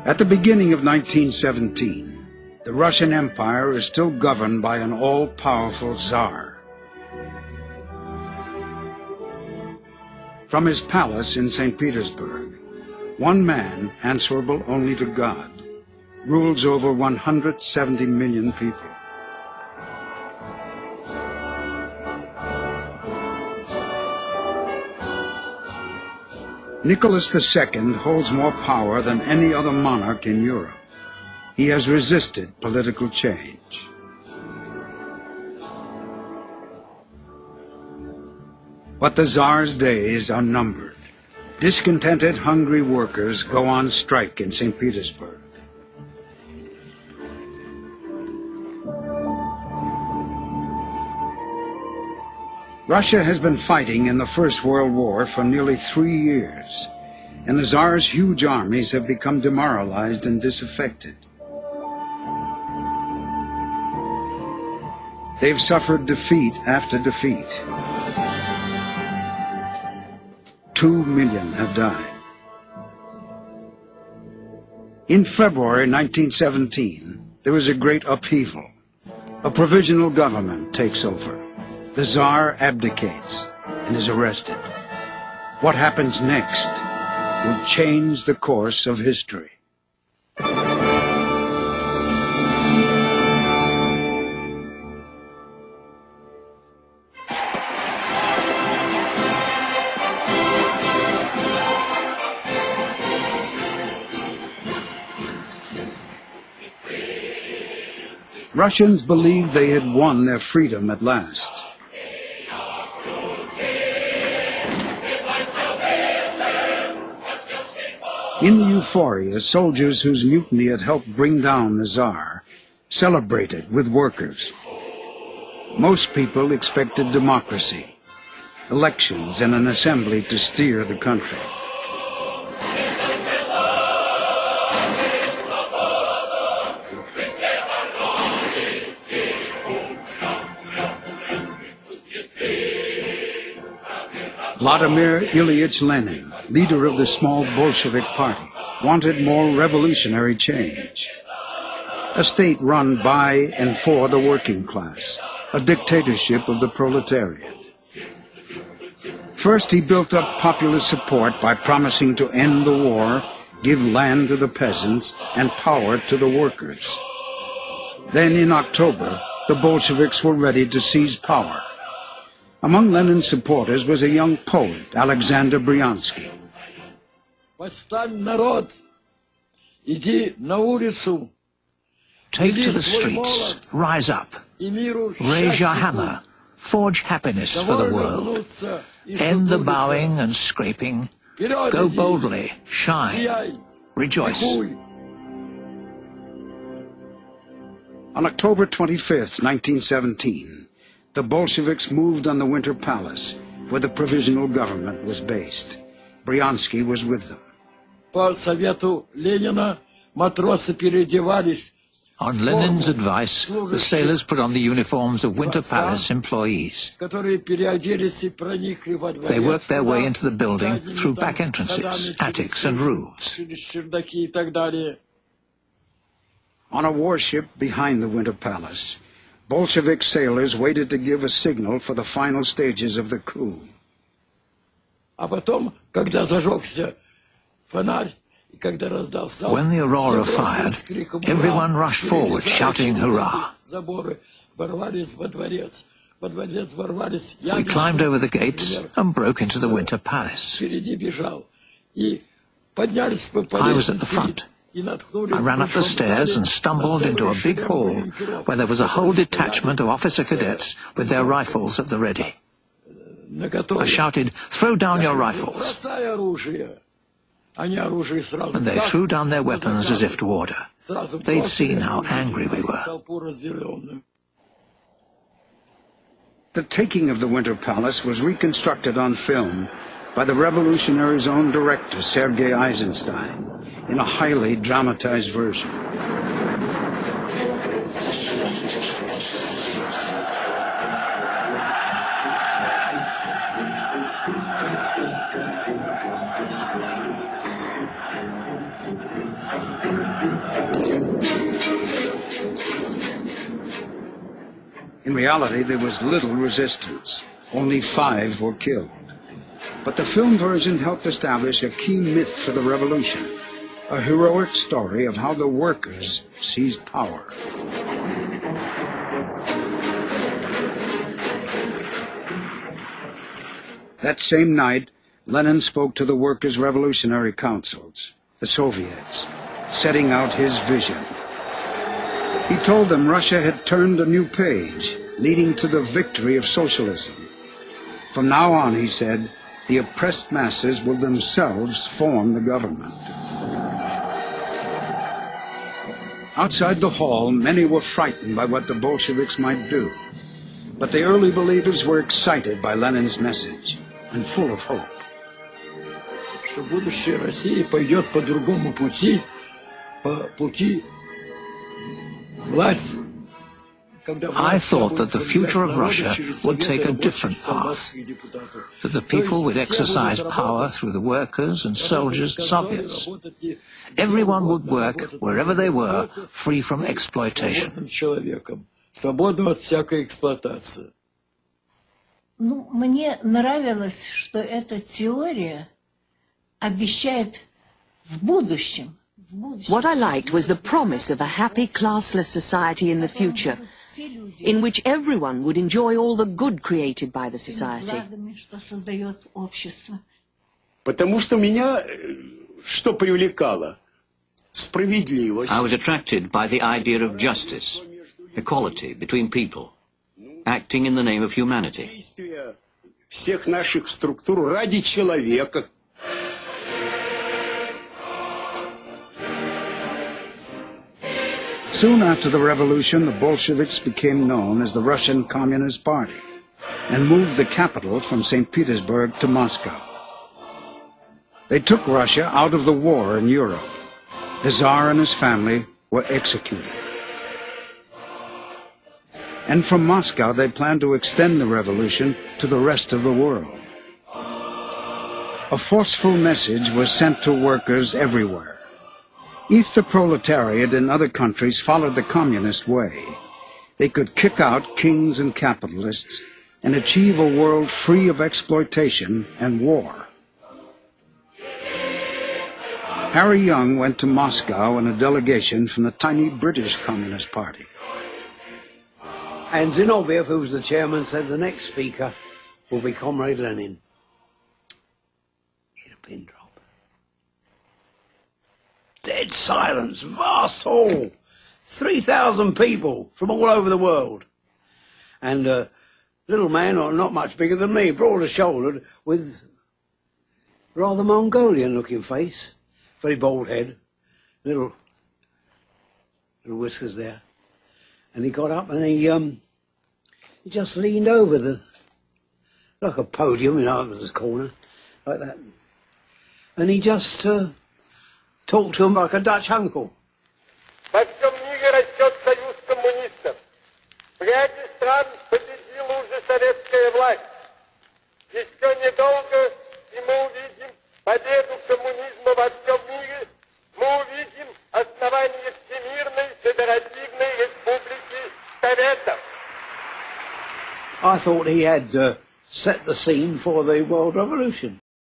At the beginning of 1917, the Russian Empire is still governed by an all-powerful Tsar. From his palace in St. Petersburg, one man, answerable only to God, rules over 170 million people. Nicholas II holds more power than any other monarch in Europe. He has resisted political change. But the Tsar's days are numbered. Discontented, hungry workers go on strike in St. Petersburg. Russia has been fighting in the First World War for nearly 3 years, and the Tsar's huge armies have become demoralized and disaffected. They've suffered defeat after defeat. 2 million have died. In February 1917, there is a great upheaval. A provisional government takes over. The Tsar abdicates and is arrested. What happens next will change the course of history. Russians believed they had won their freedom at last. In the euphoria, soldiers whose mutiny had helped bring down the Tsar celebrated with workers. Most people expected democracy, elections, and an assembly to steer the country. Vladimir Ilyich Lenin, leader of the small Bolshevik party, wanted more revolutionary change. A state run by and for the working class, a dictatorship of the proletariat. First, he built up popular support by promising to end the war, give land to the peasants, and power to the workers. Then, in October, the Bolsheviks were ready to seize power. Among Lenin's supporters was a young poet, Alexander Bryansky. Take to the streets, rise up, raise your hammer, forge happiness for the world, end the bowing and scraping, go boldly, shine, rejoice. On October 25th, 1917, the Bolsheviks moved on the Winter Palace, where the provisional government was based. Bryansky was with them. On Lenin's advice, the sailors put on the uniforms of Winter Palace employees. They worked their way into the building through back entrances, attics and roofs. On a warship behind the Winter Palace, Bolshevik sailors waited to give a signal for the final stages of the coup. When the Aurora fired, everyone rushed forward, shouting hurrah. We climbed over the gates and broke into the Winter Palace. I was at the front. I ran up the stairs and stumbled into a big hall where there was a whole detachment of officer cadets with their rifles at the ready. I shouted, "Throw down your rifles!" And they threw down their weapons as if to order. They'd seen how angry we were. The taking of the Winter Palace was reconstructed on film by the revolutionary's own director, Sergei Eisenstein, in a highly dramatized version. In reality, there was little resistance. Only 5 were killed. But the film version helped establish a key myth for the revolution, a heroic story of how the workers seized power. That same night, Lenin spoke to the workers' revolutionary councils, the Soviets, setting out his vision. He told them Russia had turned a new page, leading to the victory of socialism. From now on, he said, the oppressed masses will themselves form the government. Outside the hall, many were frightened by what the Bolsheviks might do. But the early believers were excited by Lenin's message and full of hope. Что будущее России пойдет по другому пути, по пути власти. I thought that the future of Russia would take a different path, that the people would exercise power through the workers and soldiers, Soviets. Everyone would work wherever they were, free from exploitation. Мне нравилось, что эта теория обещает в будущем. What I liked was the promise of a happy, classless society in the future, in which everyone would enjoy all the good created by the society. Потому что меня что привлекало? Справедливость. I was attracted by the idea of justice, equality between people, acting in the name of humanity. Действия всех наших структур ради человека. Soon after the revolution, the Bolsheviks became known as the Russian Communist Party and moved the capital from St. Petersburg to Moscow. They took Russia out of the war in Europe. The Tsar and his family were executed. And from Moscow, they planned to extend the revolution to the rest of the world. A forceful message was sent to workers everywhere. If the proletariat in other countries followed the communist way, they could kick out kings and capitalists and achieve a world free of exploitation and war. Harry Young went to Moscow in a delegation from the tiny British Communist Party. And Zinoviev, who was the chairman, said the next speaker will be Comrade Lenin. Hit a pin drop. Dead silence, vast hall, 3,000 people from all over the world. And a little man, or not much bigger than me, broader-shouldered, with rather Mongolian-looking face, very bald head, little whiskers there. And he got up and he just leaned over like a podium, you know, it was his corner, like that. And he just talked to him like a Dutch uncle. Во всем мире растет союз коммунистов. В ряде стран победила уже советская власть. Еще недолго, и мы увидим победу коммунизма во всем мире. Мы увидим основание Всемирной Федеративной Республики Советов. I thought he had set the scene for the World Revolution.